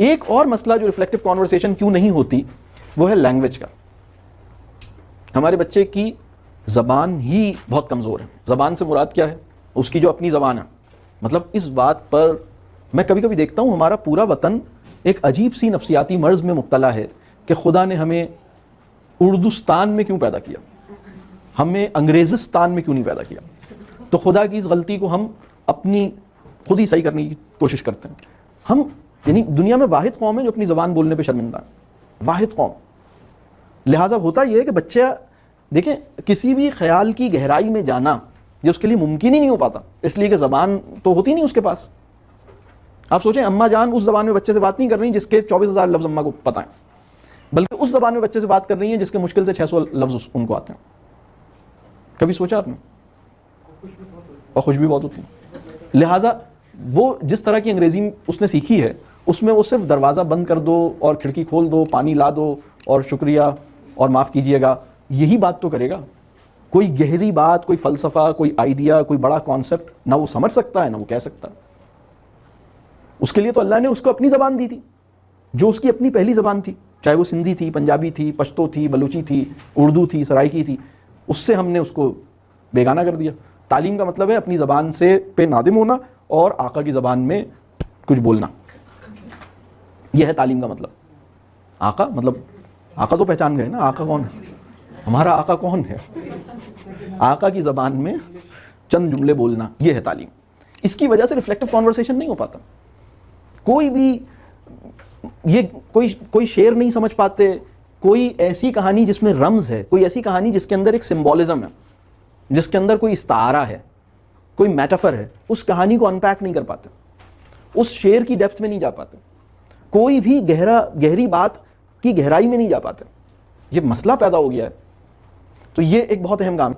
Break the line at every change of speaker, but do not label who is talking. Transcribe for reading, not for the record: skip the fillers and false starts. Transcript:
ایک اور مسئلہ جو ریفلیکٹیو کانورسیشن کیوں نہیں ہوتی وہ ہے لینگویج کا. ہمارے بچے کی زبان ہی بہت کمزور ہے. زبان سے مراد کیا ہے؟ اس کی جو اپنی زبان ہے. مطلب اس بات پر میں کبھی کبھی دیکھتا ہوں ہمارا پورا وطن ایک عجیب سی نفسیاتی مرض میں مبتلا ہے کہ خدا نے ہمیں اردوستان میں کیوں پیدا کیا, ہمیں انگریزستان میں کیوں نہیں پیدا کیا. تو خدا کی اس غلطی کو ہم اپنی خود ہی صحیح کرنے کی کوشش کرتے ہیں. ہم یعنی دنیا میں واحد قوم ہے جو اپنی زبان بولنے پہ شرمندہ ہے, واحد قوم. لہٰذا ہوتا یہ ہے کہ بچہ دیکھیں کسی بھی خیال کی گہرائی میں جانا یہ اس کے لیے ممکن ہی نہیں ہو پاتا, اس لیے کہ زبان تو ہوتی نہیں اس کے پاس. آپ سوچیں اماں جان اس زبان میں بچے سے بات نہیں کر رہی جس کے 24,000 لفظ اماں کو پتہ ہیں, بلکہ اس زبان میں بچے سے بات کر رہی ہیں جس کے مشکل سے 600 لفظ ان کو آتے ہیں. کبھی سوچا آپ نے؟ اور خوش بھی بہت ہوتی ہے. لہٰذا وہ جس طرح کی انگریزی اس نے سیکھی ہے اس میں وہ صرف دروازہ بند کر دو اور کھڑکی کھول دو, پانی لا دو اور شکریہ اور معاف کیجئے گا, یہی بات تو کرے گا. کوئی گہری بات, کوئی فلسفہ, کوئی آئیڈیا, کوئی بڑا کانسیپٹ نہ وہ سمجھ سکتا ہے نہ وہ کہہ سکتا ہے. اس کے لیے تو اللہ نے اس کو اپنی زبان دی تھی جو اس کی اپنی پہلی زبان تھی, چاہے وہ سندھی تھی, پنجابی تھی, پشتو تھی, بلوچی تھی, اردو تھی, سرائکی تھی. اس سے ہم نے اس کو بیگانہ کر دیا. تعلیم کا مطلب ہے اپنی زبان سے پہ نادم ہونا اور آقا کی زبان میں کچھ بولنا. یہ ہے تعلیم کا مطلب. آقا مطلب آقا تو پہچان گئے نا, آقا کون ہے؟ ہمارا آقا کون ہے؟ آقا کی زبان میں چند جملے بولنا, یہ ہے تعلیم. اس کی وجہ سے ریفلیکٹیو کانورسیشن نہیں ہو پاتا. کوئی بھی یہ کوئی شعر نہیں سمجھ پاتے, کوئی ایسی کہانی جس میں رمز ہے, کوئی ایسی کہانی جس کے اندر ایک سمبولزم ہے, جس کے اندر کوئی استعارہ ہے, کوئی میٹافر ہے, اس کہانی کو انپیک نہیں کر پاتے, اس شعر کی ڈیپتھ میں نہیں جا پاتے, کوئی بھی گہری بات کی گہرائی میں نہیں جا پاتے. یہ مسئلہ پیدا ہو گیا ہے. تو یہ ایک بہت اہم کام.